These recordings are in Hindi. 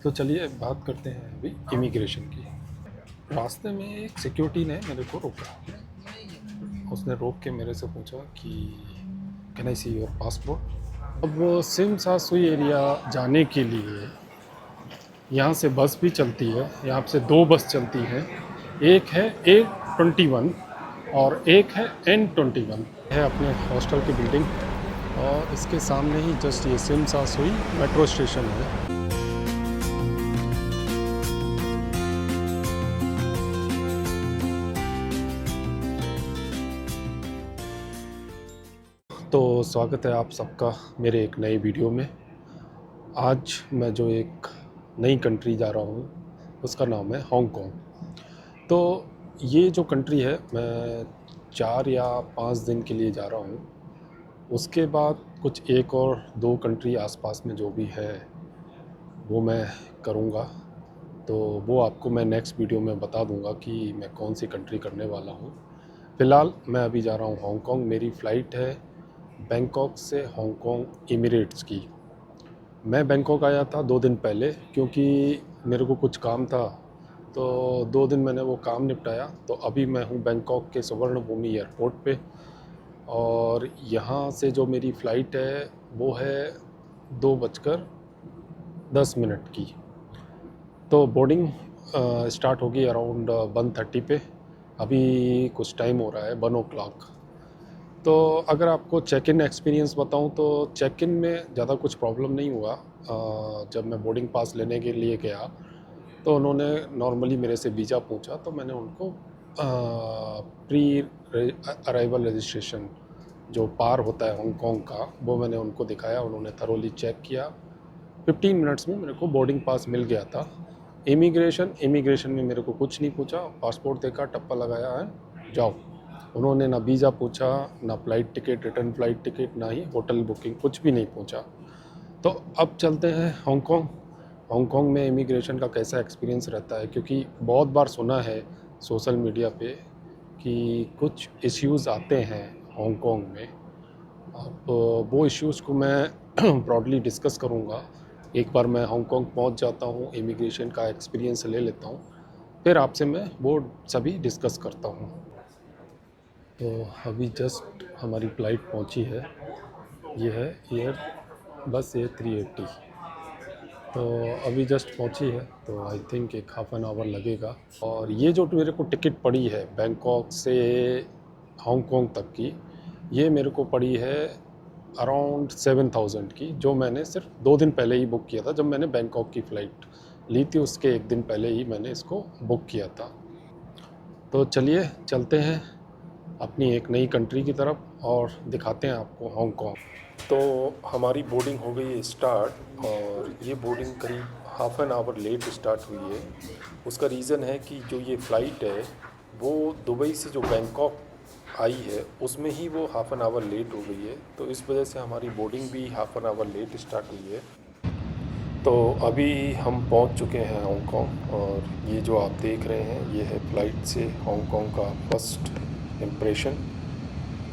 तो चलिए बात करते हैं अभी इमिग्रेशन की। रास्ते में एक सिक्योरिटी ने मेरे को रोका। उसने रोक के मेरे से पूछा कि can I see your passport. अब वो सिम सासुई एरिया जाने के लिए यहाँ से बस भी चलती है, यहाँ से दो बस चलती हैं। एक है A21 और एक है N21 है अपने हॉस्टल की बिल्डिंग, और इसके सामने ही जस्ट ये सिम सासुई मेट्रो स्टेशन है। तो स्वागत है आप सबका मेरे एक नए वीडियो में। आज मैं जो एक नई कंट्री जा रहा हूँ उसका नाम है हांगकांग। तो ये जो कंट्री है, मैं 4 या 5 दिन के लिए जा रहा हूँ। उसके बाद कुछ एक और दो कंट्री आसपास में जो भी है वो मैं करूँगा। तो वो आपको मैं नेक्स्ट वीडियो में बता दूँगा कि मैं कौन सी कंट्री करने वाला हूँ। फ़िलहाल मैं अभी जा रहा हूँ हांगकांग। मेरी फ़्लाइट है बैंकॉक से हांगकांग एमिरेट्स की। मैं बैंकॉक आया था 2 दिन पहले, क्योंकि मेरे को कुछ काम था, तो 2 दिन मैंने वो काम निपटाया। तो अभी मैं हूँ बैंकॉक के स्वर्ण भूमि एयरपोर्ट पे, और यहाँ से जो मेरी फ़्लाइट है वो है 2:10 की। तो बोर्डिंग स्टार्ट होगी अराउंड 1:30 पे। अभी कुछ टाइम हो रहा है 1 o'clock। तो अगर आपको चेक इन एक्सपीरियंस बताऊं तो चेक इन में ज़्यादा कुछ प्रॉब्लम नहीं हुआ। जब मैं बोर्डिंग पास लेने के लिए गया तो उन्होंने नॉर्मली मेरे से वीज़ा पूछा, तो मैंने उनको प्री अराइवल रजिस्ट्रेशन जो पार होता है हांगकांग का वो मैंने उनको दिखाया। उन्होंने थरोली चेक किया। 15 मिनट्स में मेरे को बोर्डिंग पास मिल गया था। इमिग्रेशन में मेरे को कुछ नहीं पूछा, पासपोर्ट देखा, टप्पा लगाया है, जाओ। उन्होंने ना वीज़ा पूछा, ना flight ticket, return flight ticket, ना ही होटल बुकिंग, कुछ भी नहीं पूछा। तो अब चलते हैं हांगकांग। हांगकांग में इमिग्रेशन का कैसा एक्सपीरियंस रहता है, क्योंकि बहुत बार सुना है सोशल मीडिया पे कि कुछ इश्यूज़ आते हैं हांगकांग में। अब वो इश्यूज़ को मैं ब्रॉडली डिस्कस करूँगा। एक बार मैं हांगकांग पहुँच जाता हूँ, इमिग्रेशन का एक्सपीरियंस ले लेता हूँ, फिर आपसे मैं वो सभी डिस्कस करता हूँ। तो अभी जस्ट हमारी फ़्लाइट पहुंची है। ये है एयर बस A380। तो अभी जस्ट पहुंची है, तो आई थिंक एक हाफ एन आवर लगेगा। और ये जो मेरे को टिकट पड़ी है बैंकॉक से हांगकांग तक की, ये मेरे को पड़ी है अराउंड 7,000 की, जो मैंने सिर्फ 2 दिन पहले ही बुक किया था। जब मैंने बैंकॉक की फ़्लाइट ली थी उसके 1 दिन पहले ही मैंने इसको बुक किया था। तो चलिए चलते हैं अपनी एक नई कंट्री की तरफ और दिखाते हैं आपको हांगकांग। तो हमारी बोर्डिंग हो गई है स्टार्ट, और ये बोर्डिंग करीब half an hour let start हुई है। उसका रीज़न है कि जो ये फ़्लाइट है वो दुबई से जो बैंकॉक आई है उसमें ही वो हाफ एन आवर लेट हो गई है। तो इस वजह से हमारी बोर्डिंग भी half an hour let start हुई है। तो अभी हम पहुंच चुके हैं हांगकांग, और ये जो आप देख रहे हैं ये है फ़्लाइट से हांगकांग का फर्स्ट इम्प्रेशन।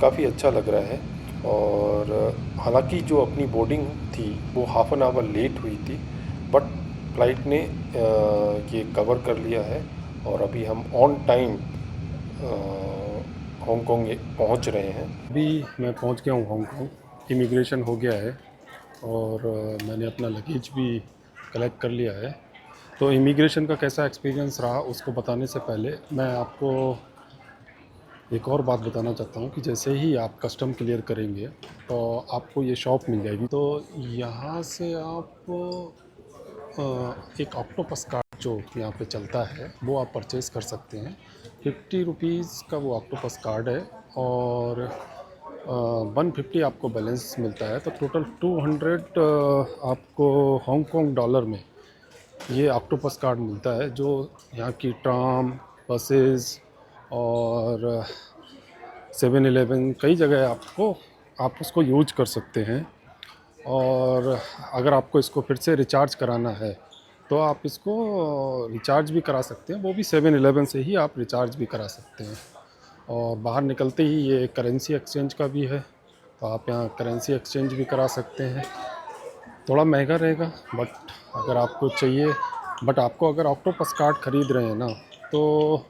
काफ़ी अच्छा लग रहा है। और हालांकि जो अपनी बोर्डिंग थी वो हाफ एन आवर लेट हुई थी, बट फ़्लाइट ने ये कवर कर लिया है, और अभी हम ऑन टाइम हांगकांग पहुंच रहे हैं। अभी मैं पहुंच गया हूं हांगकांग। इमिग्रेशन हो गया है, और मैंने अपना लगेज भी कलेक्ट कर लिया है। तो इमिग्रेशन का कैसा एक्सपीरियंस रहा उसको बताने से पहले मैं आपको एक और बात बताना चाहता हूँ कि जैसे ही आप कस्टम क्लियर करेंगे तो आपको ये शॉप मिल जाएगी। तो यहाँ से आप एक ऑक्टोपस कार्ड जो यहाँ पे चलता है वो आप परचेज़ कर सकते हैं। 50 रुपीज़ का वो ऑक्टोपस कार्ड है, और 150 आपको बैलेंस मिलता है। तो टोटल 200 आपको हांगकांग डॉलर में ये ऑक्टोपस कार्ड मिलता है, जो यहाँ की ट्राम, बसेस और 7-Eleven कई जगह आप उसको यूज कर सकते हैं। और अगर आपको इसको फिर से रिचार्ज कराना है तो आप इसको रिचार्ज भी करा सकते हैं, वो भी 7-Eleven से ही आप रिचार्ज भी करा सकते हैं। और बाहर निकलते ही ये करेंसी एक्सचेंज का भी है, तो आप यहाँ करेंसी एक्सचेंज भी करा सकते हैं। थोड़ा महंगा रहेगा, बट अगर आपको चाहिए, बट आपको अगर ऑक्टोपस कार्ड ख़रीद रहे हैं ना, तो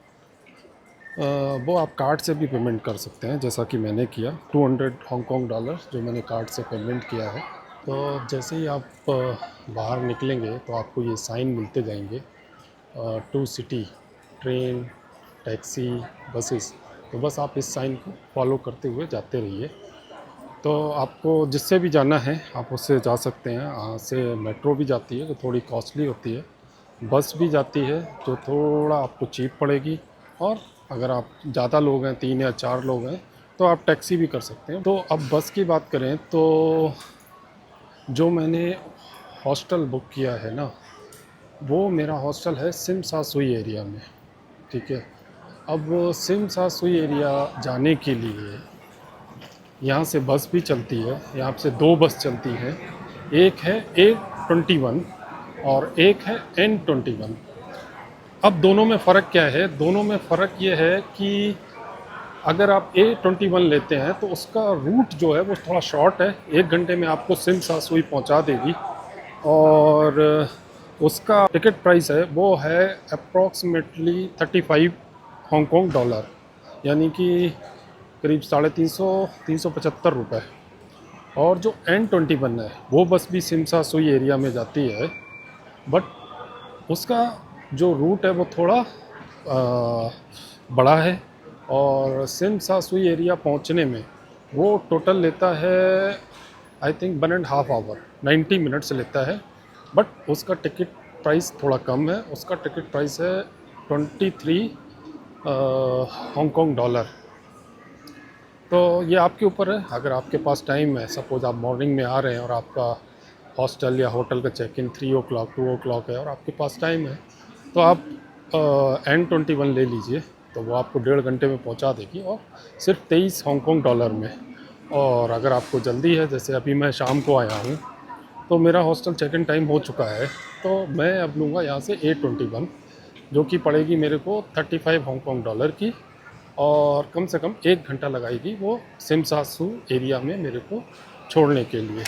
वो आप कार्ड से भी पेमेंट कर सकते हैं, जैसा कि मैंने किया 200 हांगकॉन्ग डॉलर जो मैंने कार्ड से पेमेंट किया है। तो जैसे ही आप बाहर निकलेंगे तो आपको ये साइन मिलते जाएंगे, to city, train, taxi, buses. तो बस आप इस साइन को फॉलो करते हुए जाते रहिए। तो आपको जिससे भी जाना है आप उससे जा सकते हैं। यहाँ से मेट्रो भी जाती है जो थोड़ी कॉस्टली होती है, बस भी जाती है जो थोड़ा आपको चीप पड़ेगी, और अगर आप ज़्यादा लोग हैं, 3 या 4 लोग हैं, तो आप टैक्सी भी कर सकते हैं। तो अब बस की बात करें तो जो मैंने हॉस्टल बुक किया है ना, वो मेरा हॉस्टल है सिम सा सुई एरिया में, ठीक है। अब सिम सा सुई एरिया जाने के लिए यहाँ से बस भी चलती है, यहाँ से 2 बस चलती हैं। एक है A21 और एक है N21। अब दोनों में फ़र्क क्या है? दोनों में फ़र्क ये है कि अगर आप A21 लेते हैं तो उसका रूट जो है वो थोड़ा शॉर्ट है, 1 घंटे में आपको सिम सा सुई पहुँचा देगी, और उसका टिकट प्राइस है वो है अप्रॉक्सीमेटली 35 हांगकॉन्ग डॉलर, यानी कि करीब 350-375 रुपये। और जो N21 है वो बस भी सिमसा सुई एरिया में जाती है, बट उसका जो रूट है वो थोड़ा बड़ा है, और सिमसा सुई एरिया पहुंचने में वो टोटल लेता है आई थिंक 1.5 आवर, 90 मिनट्स लेता है। बट उसका टिकट प्राइस थोड़ा कम है, उसका टिकट प्राइस है 23 हांगकॉन्ग डॉलर। तो ये आपके ऊपर है, अगर आपके पास टाइम है, सपोज़ आप मॉर्निंग में आ रहे हैं और आपका हॉस्टल या होटल का चेक इन 3 o'clock 2 o'clock है और आपके पास टाइम है, तो आप N21 ले लीजिए, तो वो आपको 1.5 घंटे में पहुंचा देगी, और सिर्फ 23 हांगकॉन्ग डॉलर में। और अगर आपको जल्दी है, जैसे अभी मैं शाम को आया हूँ तो मेरा हॉस्टल चेक इन टाइम हो चुका है, तो मैं अब लूँगा यहाँ से A21, जो कि पड़ेगी मेरे को 35 हांगकॉन्ग डॉलर की, और कम से कम 1 घंटा लगाएगी वो सिमसासू एरिया में मेरे को छोड़ने के लिए।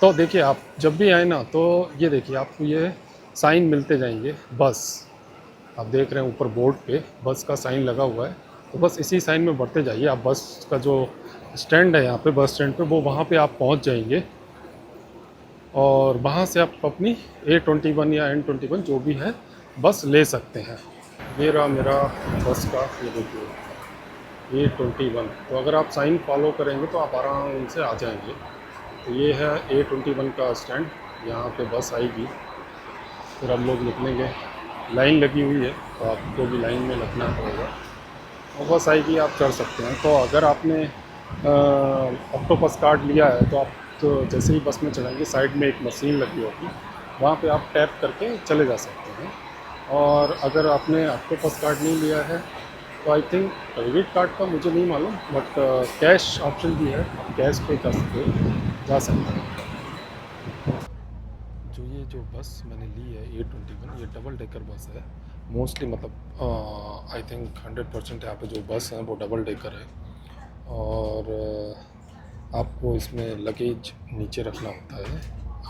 तो देखिए, आप जब भी आए ना, तो ये देखिए आपको ये साइन मिलते जाएंगे। बस आप देख रहे हैं ऊपर बोर्ड पे बस का साइन लगा हुआ है, तो बस इसी साइन में बढ़ते जाइए। आप बस का जो स्टैंड है यहाँ पे, बस स्टैंड पे, वो वहाँ पे आप पहुँच जाएंगे, और वहाँ से आप अपनी A21 या N21 जो भी है बस ले सकते हैं। मेरा बस का ये देखिए A21, तो अगर आप साइन फॉलो करेंगे तो आप आराम से आ जाएंगे। तो ये है A21 का स्टैंड, यहाँ पे बस आएगी, फिर हम लोग निकलेंगे। लाइन लगी हुई है तो आपको भी लाइन में लगना पड़ेगा, और बस आएगी, आप चढ़ सकते हैं। तो अगर आपने ऑक्टोपस कार्ड लिया है तो आप, तो जैसे ही बस में चढ़ेंगे साइड में एक मशीन लगी होगी, वहाँ पे आप टैप करके चले जा सकते हैं। और अगर आपने ऑक्टोपस कार्ड नहीं लिया है तो आई थिंक क्रेडिट कार्ड का मुझे नहीं मालूम, बट कैश ऑप्शन भी है, आप कैश पे कर सकते हो, जा सकते हैं। जो बस मैंने ली है A21, ये डबल डेकर बस है मोस्टली, मतलब आई थिंक 100% यहाँ पे जो बस हैं वो डबल डेकर है। और आपको इसमें लगेज नीचे रखना होता है,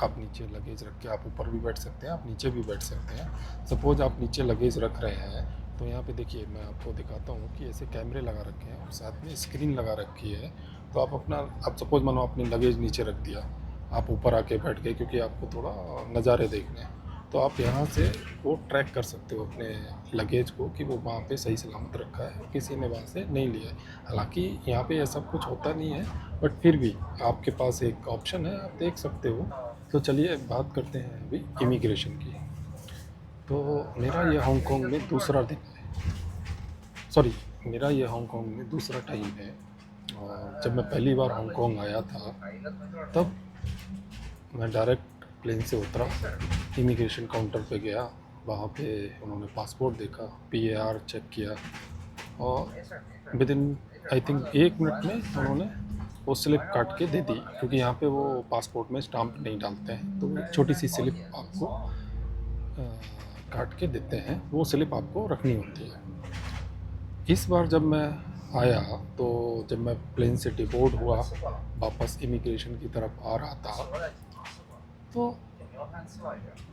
आप नीचे लगेज रख के आप ऊपर भी बैठ सकते हैं, आप नीचे भी बैठ सकते हैं। सपोज़ आप नीचे लगेज रख रहे हैं, तो यहाँ पे देखिए मैं आपको दिखाता हूँ कि ऐसे कैमरे लगा रखे हैं और साथ में स्क्रीन लगा रखी है। तो आप अपना, आप सपोज़ मानो अपनी लगेज नीचे रख दिया, आप ऊपर आके बैठ गए क्योंकि आपको थोड़ा नज़ारे देखने हैं, तो आप यहाँ से वो ट्रैक कर सकते हो अपने लगेज को कि वो वहाँ पे सही सलामत रखा है, किसी ने वहाँ से नहीं लिया है। हालांकि यहाँ पे ऐसा कुछ होता नहीं है, बट फिर भी आपके पास एक ऑप्शन है, आप देख सकते हो। तो चलिए बात करते हैं अभी इमिग्रेशन की। तो मेरा ये हांगकांग में दूसरा दिन है, सॉरी, मेरा ये हांगकांग में दूसरा टाइम है। और जब मैं पहली बार हांगकांग आया था तब मैं डायरेक्ट प्लेन से उतरा, इमिग्रेशन काउंटर पे गया, वहाँ पे उन्होंने पासपोर्ट देखा, PAR चेक किया, और with in I think 1 minute में उन्होंने वो स्लिप काट के दे दी, क्योंकि यहाँ पे वो पासपोर्ट में स्टाम्प नहीं डालते हैं, तो एक छोटी सी स्लिप आपको काट के देते हैं, वो स्लिप आपको रखनी होती है। इस बार जब मैं आया, तो जब मैं प्लेन से डिबोर्ड हुआ वापस इमिग्रेशन की तरफ आ रहा था, तो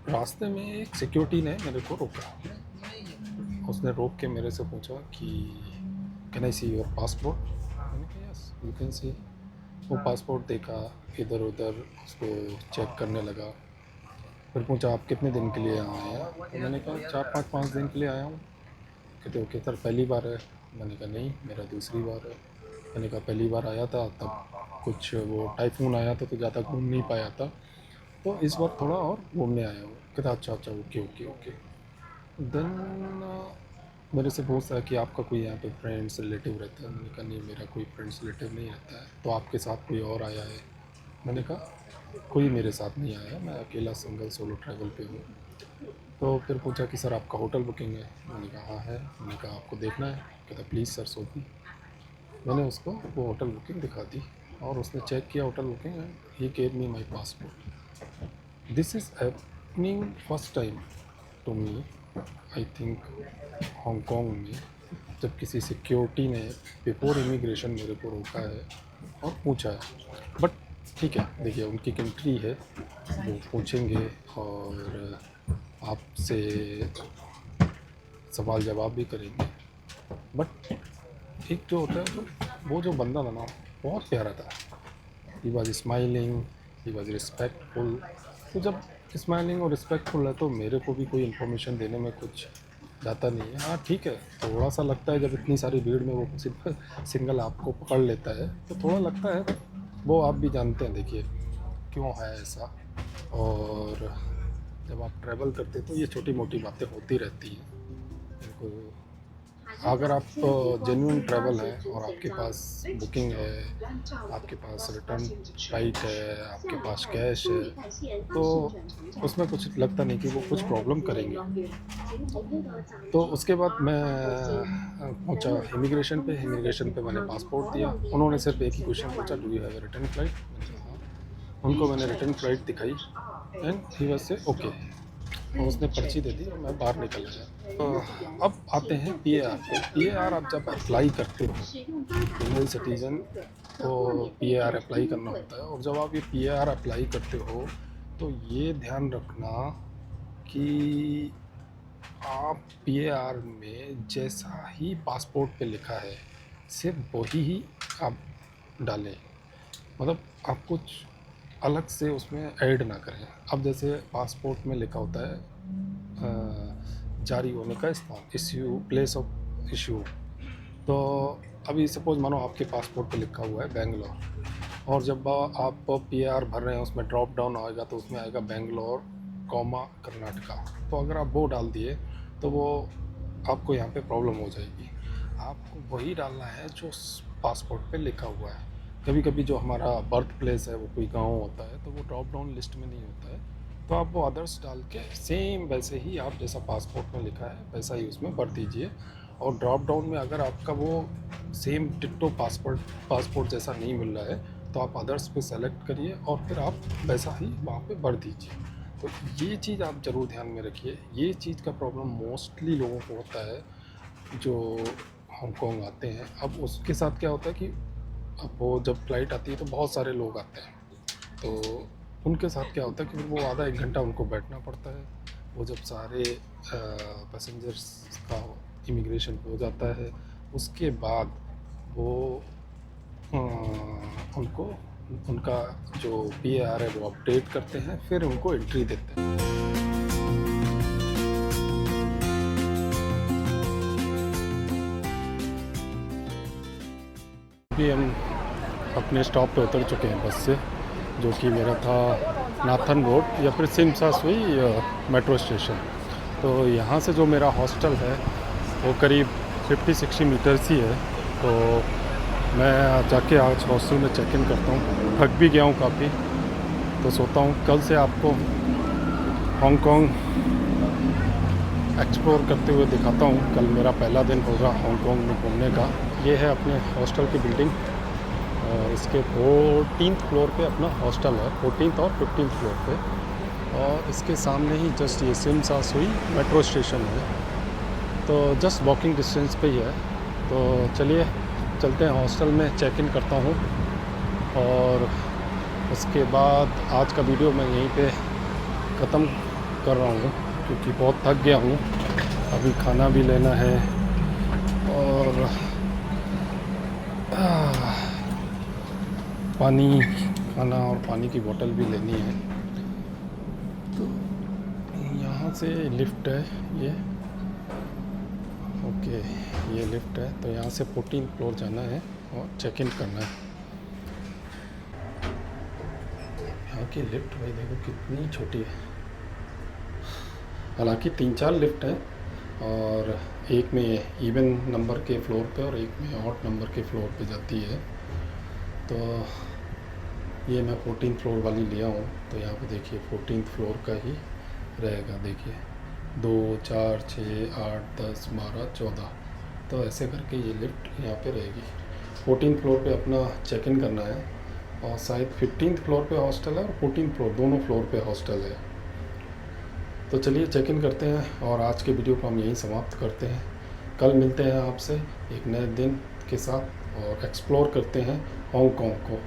रास्ते में एक सिक्योरिटी ने मेरे को रोका। उसने रोक के मेरे से पूछा कि can I see your passport. मैंने कहा यस यू कैन सी। वो पासपोर्ट देखा, इधर उधर उसको चेक करने लगा। फिर पूछा आप कितने दिन के लिए आए हैं। तो मैंने कहा 4-5 दिन के लिए आया हूँ। कहते ओके सर पहली बार है। मैंने कहा नहीं मेरा दूसरी बार है। मैंने कहा पहली बार आया था तब कुछ वो टाइफून आया था तो ज़्यादा घूम नहीं पाया था, तो इस बार थोड़ा और घूमने आया हूँ। कहता अच्छा अच्छा ओके ओके ओके। देन मेरे से पूछता है कि आपका कोई यहाँ पे फ्रेंड्स रिलेटिव रहता है। मैंने कहा नहीं मेरा कोई फ्रेंड्स रिलेटिव नहीं रहता है। तो आपके साथ कोई और आया है। मैंने कहा कोई मेरे साथ नहीं आया, मैं अकेला सिंगल सोलो ट्रैवल पे हूँ। तो फिर पूछा कि सर आपका होटल बुकिंग है। मैंने कहा हाँ है। मैंने कहा आपको देखना है। कहता प्लीज़ सर सो दी। मैंने उसको वो होटल बुकिंग दिखा दी और उसने चेक किया hotel booking and he gave me my passport. This is happening first time to me I think Hong Kong में, जब किसी सिक्योरिटी ने बिफोर इमिग्रेशन मेरे को रोका है और पूछा है। बट ठीक है देखिए उनकी कंट्री है, वो पूछेंगे और आपसे सवाल जवाब भी करेंगे। बट एक जो होता है तो वो जो बंदा था ना बहुत प्यारा था। He was smiling, he was respectful. तो जब स्माइलिंग और रिस्पेक्टफुल है तो मेरे को भी कोई इन्फॉर्मेशन देने में कुछ जाता नहीं है। हाँ ठीक है थोड़ा सा लगता है जब इतनी सारी भीड़ में वो सिर्फ सिंगल आपको पकड़ लेता है तो थोड़ा लगता है, वो आप भी जानते हैं देखिए क्यों है ऐसा। और जब आप ट्रैवल करते हैं तो ये छोटी मोटी बातें होती रहती हैं। इनको अगर आप जेन्युइन ट्रैवल है और आपके पास बुकिंग है, आपके पास रिटर्न फ्लाइट है, आपके पास कैश है, तो उसमें कुछ लगता नहीं कि वो कुछ प्रॉब्लम करेंगे। तो उसके बाद मैं पहुंचा इमिग्रेशन पे। इमिग्रेशन पे मैंने पासपोर्ट दिया। उन्होंने सिर्फ एक ही क्वेश्चन पूछा do you have a return flight. उनको मैंने रिटर्न फ्लाइट दिखाई एंड ही वाज से ओके। और उसने पर्ची दे दी और मैं बाहर निकल गया। तो अब आते हैं पीएआर पे। पीएआर आप जब अप्लाई करते हो, इंडियन सिटीज़न को पीएआर अप्लाई करना होता है। और जब आप ये पीएआर अप्लाई करते हो तो ये ध्यान रखना कि आप पीएआर में जैसा ही पासपोर्ट पे लिखा है सिर्फ वही ही आप डालें। मतलब आप कुछ अलग से उसमें ऐड ना करें। अब जैसे पासपोर्ट में लिखा होता है जारी होने का स्थान, इश्यू प्लेस ऑफ इश्यू। तो अभी सपोज मानो आपके पासपोर्ट पे लिखा हुआ है बेंगलोर, और जब आप पीआर भर रहे हैं उसमें ड्रॉप डाउन आएगा तो उसमें आएगा बेंगलोर कॉमा कर्नाटका। तो अगर आप वो डाल दिए तो वो आपको यहाँ पे प्रॉब्लम हो जाएगी। आपको वही डालना है जो पासपोर्ट पे लिखा हुआ है। कभी कभी जो हमारा बर्थ प्लेस है वो कोई गांव होता है तो वो ड्रॉप डाउन लिस्ट में नहीं होता है, तो आप वो अदर्स डाल के सेम वैसे ही आप जैसा पासपोर्ट में लिखा है वैसा ही उसमें भर दीजिए। और ड्रॉप डाउन में अगर आपका वो सेम टिट्टो पासपोर्ट जैसा नहीं मिल रहा है तो आप अदर्स पे सेलेक्ट करिए और फिर आप वैसा ही वहाँ पे भर दीजिए। तो ये चीज़ आप ज़रूर ध्यान में रखिए। ये चीज़ का प्रॉब्लम मोस्टली लोगों को होता है जो हांगकांग आते हैं। अब उसके साथ क्या होता है कि अब वो जब फ्लाइट आती है तो बहुत सारे लोग आते हैं, तो उनके साथ क्या होता है कि वो आधा एक घंटा उनको बैठना पड़ता है। वो जब सारे पैसेंजर्स का इमिग्रेशन हो जाता है उसके बाद वो उनको उनका जो पीएआर है वो अपडेट करते हैं, फिर उनको एंट्री देते हैं। अभी हम अपने स्टॉप पे उतर चुके हैं बस से, जो कि मेरा था नाथन रोड या फिर सिमसासुई मेट्रो स्टेशन। तो यहाँ से जो मेरा हॉस्टल है वो करीब 50-60 मीटर्स ही है। तो मैं जाके आज हॉस्टल में चेक इन करता हूँ। थक भी गया हूँ काफ़ी, तो सोता हूँ कल से आपको हांगकांग एक्सप्लोर करते हुए दिखाता हूँ। कल मेरा पहला दिन होगा हांगकांग में घूमने का। ये है अपने हॉस्टल की बिल्डिंग। इसके 14th फ्लोर पे अपना हॉस्टल है, 14th और 15th फ्लोर पे। और इसके सामने ही जस्ट ये सिमसासुई मेट्रो स्टेशन है, तो जस्ट वॉकिंग डिस्टेंस पे ही है। तो चलिए चलते हैं हॉस्टल में, चेक इन करता हूँ और उसके बाद आज का वीडियो मैं यहीं पे ख़त्म कर रहा हूँ क्योंकि बहुत थक गया हूँ। अभी खाना भी लेना है और पानी, खाना और पानी की बोतल भी लेनी है। तो यहाँ से लिफ्ट है ये, ओके ये लिफ्ट है। तो यहाँ से 14 फ्लोर जाना है और चेक इन करना है। यहाँ की लिफ्ट भाई देखो कितनी छोटी है। हालांकि 3-4 लिफ्ट हैं और एक में इवन नंबर के फ्लोर पे और एक में ऑड नंबर के फ्लोर पे जाती है। तो ये मैं 14 फ्लोर वाली लिया हूँ। तो यहाँ पे देखिए 14 फ्लोर का ही रहेगा। देखिए 2, 4, 6, 8, 10, 12, 14, तो ऐसे करके ये लिफ्ट यहाँ पे रहेगी। 14 फ्लोर पे अपना चेक इन करना है और शायद 15th फ्लोर पे हॉस्टल है और 14th फ्लोर, दोनों फ्लोर पे हॉस्टल है। तो चलिए चेक इन करते हैं और आज के वीडियो को हम यहीं समाप्त करते हैं। कल मिलते हैं आपसे एक नए दिन के साथ और एक्सप्लोर करते हैं हांगकांग को।